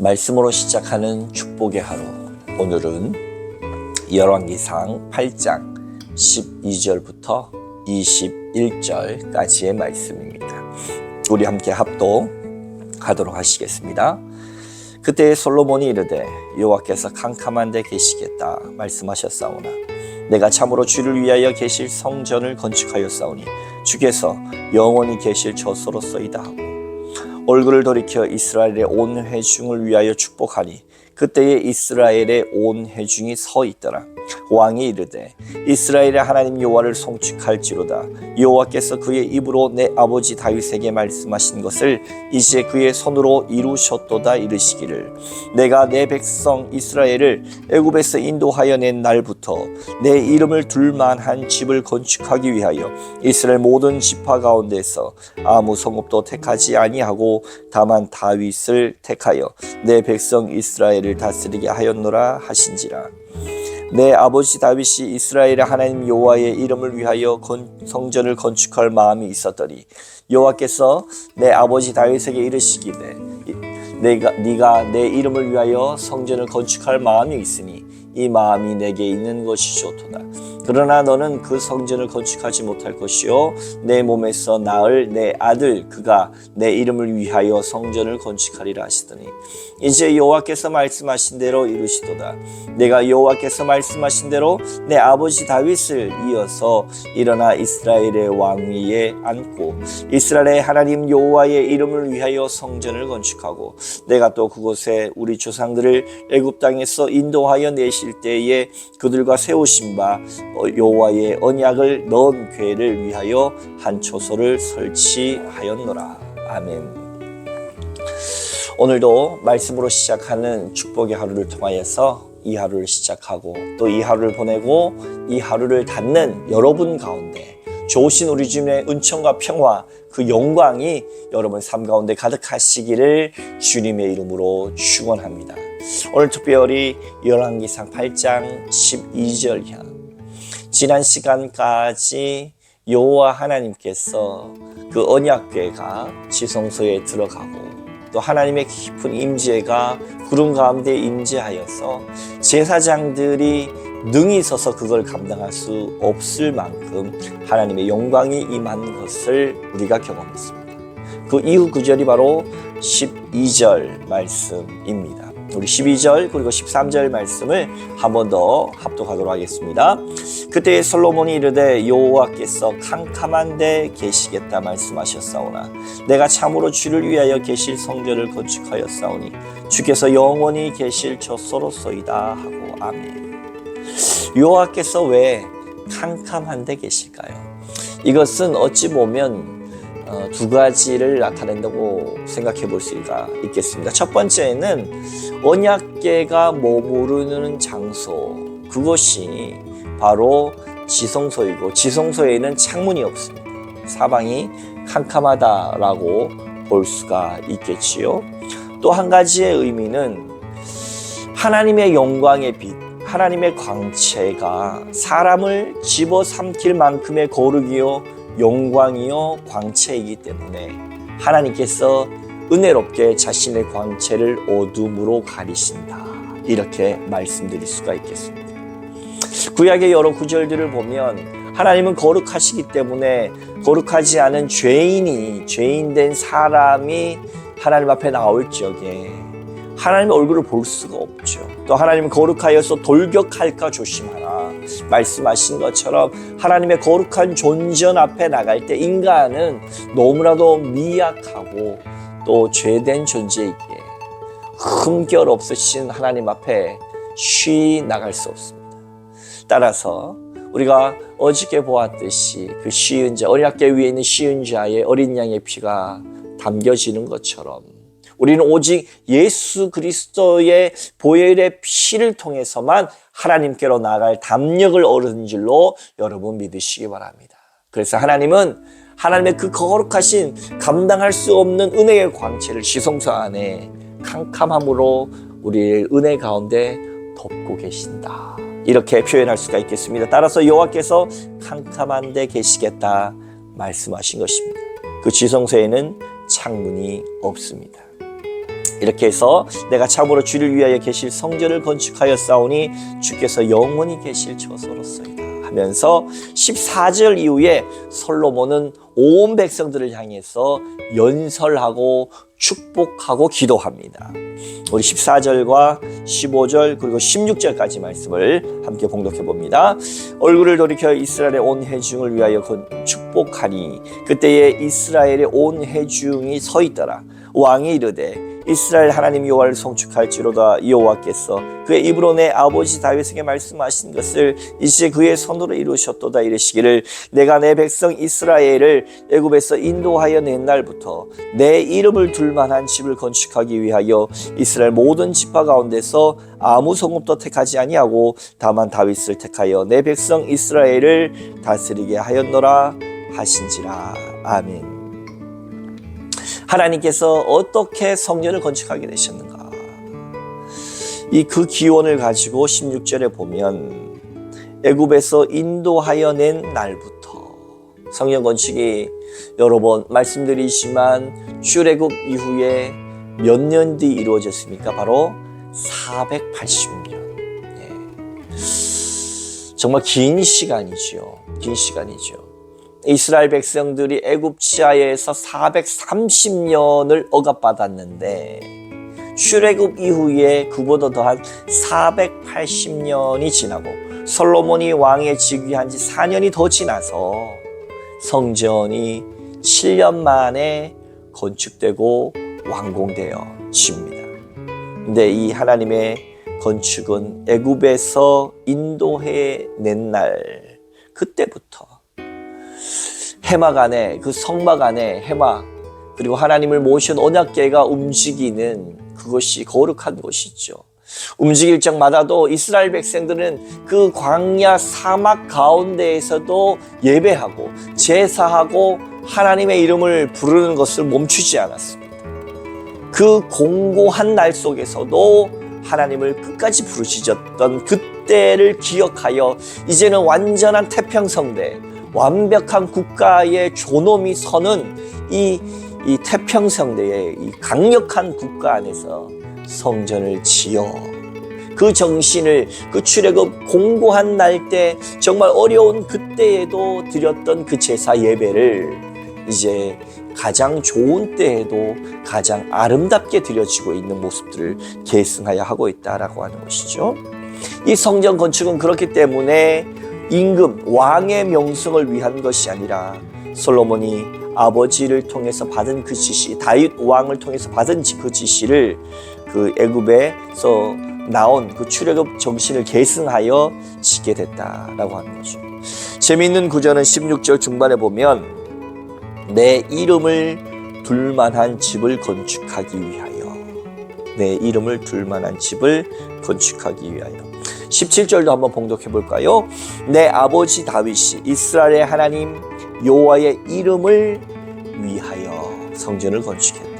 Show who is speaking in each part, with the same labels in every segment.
Speaker 1: 말씀으로 시작하는 축복의 하루. 오늘은 열왕기상 8장 12절부터 21절까지의 말씀입니다. 우리 함께 합독하도록 하시겠습니다. 그때 솔로몬이 이르되 여호와께서 캄캄한 데 계시겠다 말씀하셨사오나 내가 참으로 주를 위하여 계실 성전을 건축하였사오니 주께서 영원히 계실 처소로서이다 하고 얼굴을 돌이켜 이스라엘의 온 회중을 위하여 축복하니 그때에 이스라엘의 온 회중이 서 있더라. 왕이 이르되 이스라엘의 하나님 여호와를 송축할지로다. 여호와께서 그의 입으로 내 아버지 다윗에게 말씀하신 것을 이제 그의 손으로 이루셨도다 이르시기를 내가 내 백성 이스라엘을 애굽에서 인도하여 낸 날부터 내 이름을 둘 만한 집을 건축하기 위하여 이스라엘 모든 지파 가운데서 아무 성읍도 택하지 아니하고 다만 다윗을 택하여 내 백성 이스라엘을 다스리게 하였노라 하신지라. 내 아버지 다윗이 이스라엘의 하나님 여호와의 이름을 위하여 성전을 건축할 마음이 있었더니 여호와께서 내 아버지 다윗에게 이르시기를 네가 내 이름을 위하여 성전을 건축할 마음이 있으니 이 마음이 내게 있는 것이 좋도다. 그러나 너는 그 성전을 건축하지 못할 것이요 내 몸에서 낳을 내 아들 그가 내 이름을 위하여 성전을 건축하리라 하시더니 이제 여호와께서 말씀하신 대로 이루시도다. 내가 여호와께서 말씀하신 대로 내 아버지 다윗을 이어서 일어나 이스라엘의 왕위에 앉고 이스라엘의 하나님 여호와의 이름을 위하여 성전을 건축하고 내가 또 그곳에 우리 조상들을 애굽 땅에서 인도하여 내실 때에 그들과 세우신 바 여호와의 언약을 넣은 궤를 위하여 한 초소를 설치하였노라. 아멘. 오늘도 말씀으로 시작하는 축복의 하루를 통하여서 이 하루를 시작하고 또 이 하루를 보내고 이 하루를 닫는 여러분 가운데 좋으신 우리 주님의 은총과 평화 그 영광이 여러분 삶 가운데 가득하시기를 주님의 이름으로 축원합니다. 오늘 특별히 열왕기상 8장 12절형 지난 시간까지 여호와 하나님께서 그 언약궤가 지성소에 들어가고 또 하나님의 깊은 임재가 구름 가운데 임재하여서 제사장들이 능히 서서 그걸 감당할 수 없을 만큼 하나님의 영광이 임한 것을 우리가 경험했습니다. 그 이후 구절이 바로 12절 말씀입니다. 우리 12절 그리고 13절 말씀을 한 번 더 합독하도록 하겠습니다. 그때 솔로몬이 이르되 여호와께서 캄캄한 데 계시겠다 말씀하셨사오나 내가 참으로 주를 위하여 계실 성전을 건축하였사오니 주께서 영원히 계실 처소로서이다 하고 아멘. 여호와께서 왜 캄캄한 데 계실까요? 이것은 어찌 보면 두 가지를 나타낸다고 생각해 볼 수가 있겠습니다. 첫 번째는 언약궤가 머무르는 장소, 그것이 바로 지성소이고 지성소에는 창문이 없습니다. 사방이 캄캄하다라고 볼 수가 있겠지요. 또 한 가지의 의미는 하나님의 영광의 빛, 하나님의 광채가 사람을 집어삼킬 만큼의 거룩이요 영광이요 광채이기 때문에 하나님께서 은혜롭게 자신의 광채를 어둠으로 가리신다. 이렇게 말씀드릴 수가 있겠습니다. 구약의 여러 구절들을 보면 하나님은 거룩하시기 때문에 거룩하지 않은 죄인된 사람이 하나님 앞에 나올 적에 하나님의 얼굴을 볼 수가 없죠. 또 하나님은 거룩하여서 돌격할까 조심하라 말씀하신 것처럼 하나님의 거룩한 존전 앞에 나갈 때 인간은 너무나도 미약하고 또 죄된 존재이기에 흠결 없으신 하나님 앞에 쉬이 나갈 수 없습니다. 따라서 우리가 어저께 보았듯이 그 쉬은 자, 언약궤 위에 있는 쉬은 자의 어린 양의 피가 담겨지는 것처럼 우리는 오직 예수 그리스도의 보혈의 피를 통해서만 하나님께로 나아갈 담력을 얻은 줄로 여러분 믿으시기 바랍니다. 그래서 하나님은 하나님의 그 거룩하신 감당할 수 없는 은혜의 광채를 지성소 안에 캄캄함으로 우리의 은혜 가운데 덮고 계신다. 이렇게 표현할 수가 있겠습니다. 따라서 여호와께서 캄캄한 데 계시겠다 말씀하신 것입니다. 그 지성소에는 창문이 없습니다. 이렇게 해서 내가 참으로 주를 위하여 계실 성전을 건축하였사오니 주께서 영원히 계실 처소로소이다 하면서 14절 이후에 솔로몬은 온 백성들을 향해서 연설하고 축복하고 기도합니다. 우리 14절과 15절 그리고 16절까지 말씀을 함께 봉독해 봅니다. 얼굴을 돌이켜 이스라엘의 온 회중을 위하여 축복하니 그때에 이스라엘의 온 회중이 서 있더라. 왕이 이르되 이스라엘 하나님 여호와를 송축할지로다. 여호와께서 그의 입으로 내 아버지 다윗에게 말씀하신 것을 이제 그의 손으로 이루셨도다. 이르시기를 내가 내 백성 이스라엘을 애굽에서 인도하여 낸 날부터 내 이름을 둘 만한 집을 건축하기 위하여 이스라엘 모든 지파 가운데서 아무 성읍도 택하지 아니하고 다만 다윗을 택하여 내 백성 이스라엘을 다스리게 하였노라 하신지라. 아멘. 하나님께서 어떻게 성전을 건축하게 되셨는가? 그 기원을 가지고 16절에 보면 애굽에서 인도하여 낸 날부터 성전 건축이 여러 번 말씀드리지만 출애굽 이후에 몇 년 뒤 이루어졌습니까? 바로 480년. 정말 긴 시간이죠. 긴 시간이죠. 이스라엘 백성들이 애굽 지하에서 430년을 억압받았는데 출애굽 이후에 그보다 더한 480년이 지나고 솔로몬이 왕에 즉위한 지 4년이 더 지나서 성전이 7년 만에 건축되고 완공되어집니다. 근데 이 하나님의 건축은 애굽에서 인도해 낸 날 그때부터 해막 안에 그 성막 안에 해막 그리고 하나님을 모신 언약궤가 움직이는 그것이 거룩한 곳이죠. 움직일 적마다도 이스라엘 백성들은 그 광야 사막 가운데에서도 예배하고 제사하고 하나님의 이름을 부르는 것을 멈추지 않았습니다. 그 공고한 날 속에서도 하나님을 끝까지 부르짖었던 그때를 기억하여 이제는 완전한 태평성대 완벽한 국가의 존엄이 서는 이 태평성대의 이 강력한 국가 안에서 성전을 지어 그 정신을 그 출애굽 공고한 날 때 정말 어려운 그때에도 드렸던 그 제사 예배를 이제 가장 좋은 때에도 가장 아름답게 드려지고 있는 모습들을 계승하여 하고 있다라고 하는 것이죠. 이 성전 건축은 그렇기 때문에 임금 왕의 명성을 위한 것이 아니라 솔로몬이 아버지를 통해서 받은 그 지시, 다윗 왕을 통해서 받은 그 지시를 그 애굽에서 나온 그 출애굽 정신을 계승하여 짓게 됐다라고 하는 거죠. 재미있는 구절은 16절 중반에 보면 내 이름을 둘 만한 집을 건축하기 위하여 내 이름을 둘 만한 집을 건축하기 위하여 17절도 한번 봉독해 볼까요? 내 아버지 다윗이 이스라엘의 하나님 여호와의 이름을 위하여 성전을 건축했다.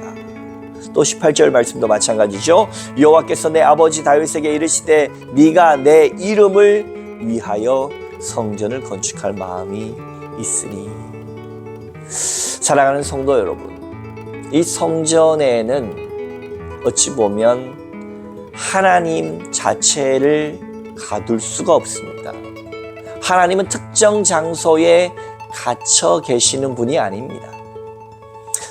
Speaker 1: 또 18절 말씀도 마찬가지죠. 여호와께서 내 아버지 다윗에게 이르시되 네가 내 이름을 위하여 성전을 건축할 마음이 있으니. 사랑하는 성도 여러분, 이 성전에는 어찌 보면 하나님 자체를 가둘 수가 없습니다. 하나님은 특정 장소에 갇혀 계시는 분이 아닙니다.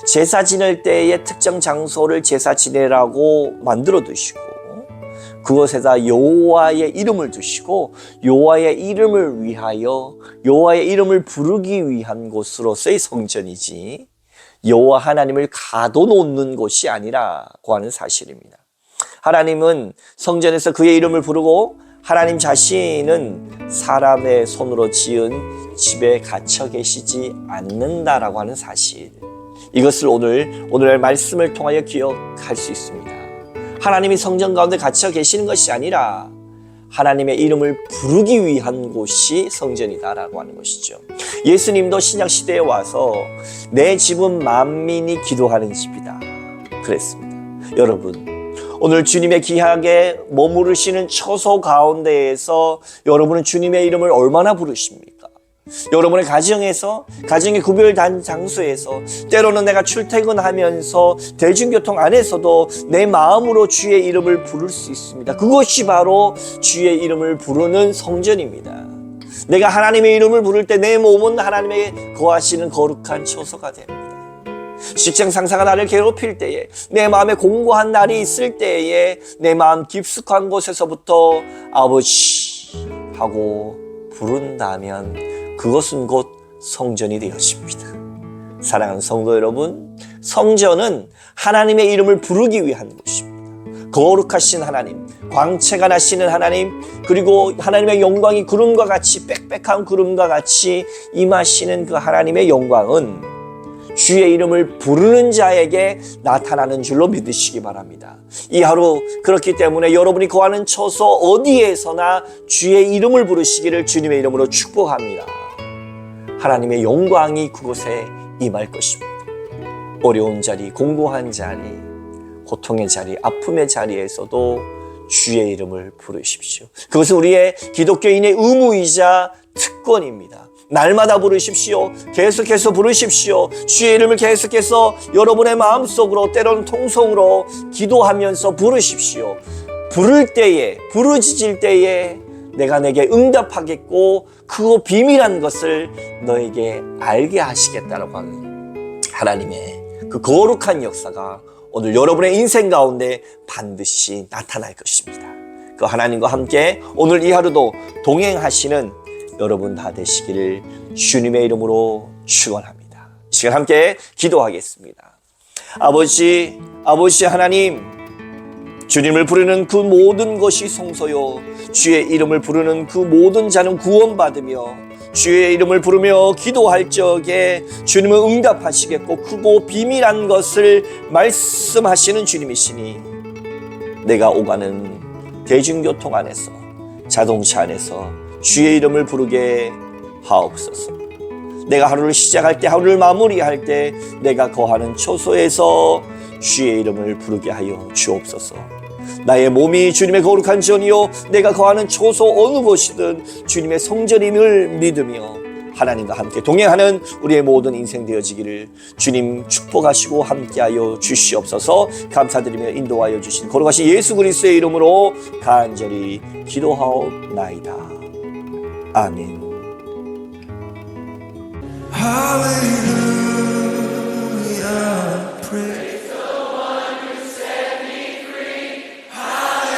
Speaker 1: 제사 지낼 때에 특정 장소를 제사 지내라고 만들어 두시고 그것에다 여호와의 이름을 두시고 여호와의 이름을 위하여 여호와의 이름을 부르기 위한 곳으로서의 성전이지 여호와 하나님을 가둬놓는 곳이 아니라고 하는 사실입니다. 하나님은 성전에서 그의 이름을 부르고 하나님 자신은 사람의 손으로 지은 집에 갇혀 계시지 않는다라고 하는 사실, 이것을 오늘의 말씀을 통하여 기억할 수 있습니다. 하나님이 성전 가운데 갇혀 계시는 것이 아니라 하나님의 이름을 부르기 위한 곳이 성전이다라고 하는 것이죠. 예수님도 신약시대에 와서 내 집은 만민이 기도하는 집이다 그랬습니다. 여러분, 오늘 주님의 귀하게 머무르시는 처소 가운데에서 여러분은 주님의 이름을 얼마나 부르십니까? 여러분의 가정에서, 가정의 구별된 장소에서, 때로는 내가 출퇴근하면서 대중교통 안에서도 내 마음으로 주의 이름을 부를 수 있습니다. 그것이 바로 주의 이름을 부르는 성전입니다. 내가 하나님의 이름을 부를 때 내 몸은 하나님의 거하시는 거룩한 처소가 됩니다. 직장 상사가 나를 괴롭힐 때에, 내 마음에 공고한 날이 있을 때에 내 마음 깊숙한 곳에서부터 아버지 하고 부른다면 그것은 곧 성전이 되어집니다. 사랑하는 성도 여러분, 성전은 하나님의 이름을 부르기 위한 곳입니다. 거룩하신 하나님, 광채가 나시는 하나님, 그리고 하나님의 영광이 구름과 같이, 빽빽한 구름과 같이 임하시는 그 하나님의 영광은 주의 이름을 부르는 자에게 나타나는 줄로 믿으시기 바랍니다. 이 하루 그렇기 때문에 여러분이 거하는 처소 어디에서나 주의 이름을 부르시기를 주님의 이름으로 축복합니다. 하나님의 영광이 그곳에 임할 것입니다. 어려운 자리, 공고한 자리, 고통의 자리, 아픔의 자리에서도 주의 이름을 부르십시오. 그것은 우리의 기독교인의 의무이자 특권입니다. 날마다 부르십시오. 계속해서 부르십시오. 주의 이름을 계속해서 여러분의 마음속으로, 때로는 통성으로 기도하면서 부르십시오. 부를 때에, 부르짖을 때에 내가 내게 응답하겠고 그 비밀한 것을 너에게 알게 하시겠다라고 하는 하나님의 그 거룩한 역사가 오늘 여러분의 인생 가운데 반드시 나타날 것입니다. 그 하나님과 함께 오늘 이 하루도 동행하시는 여러분 다 되시기를 주님의 이름으로 축원합니다. 이 시간 함께 기도하겠습니다. 아버지 하나님, 주님을 부르는 그 모든 것이 성소요, 주의 이름을 부르는 그 모든 자는 구원받으며 주의 이름을 부르며 기도할 적에 주님은 응답하시겠고 크고 비밀한 것을 말씀하시는 주님이시니 내가 오가는 대중교통 안에서, 자동차 안에서 주의 이름을 부르게 하옵소서. 내가 하루를 시작할 때, 하루를 마무리할 때 내가 거하는 처소에서 주의 이름을 부르게 하여 주옵소서. 나의 몸이 주님의 거룩한 전이요 내가 거하는 처소 어느 곳이든 주님의 성전임을 믿으며 하나님과 함께 동행하는 우리의 모든 인생 되어지기를 주님 축복하시고 함께하여 주시옵소서. 감사드리며 인도하여 주신 거룩하신 예수 그리스도의 이름으로 간절히 기도하옵나이다. 아멘. Hallelujah, praise the one who set me free. Hallelujah,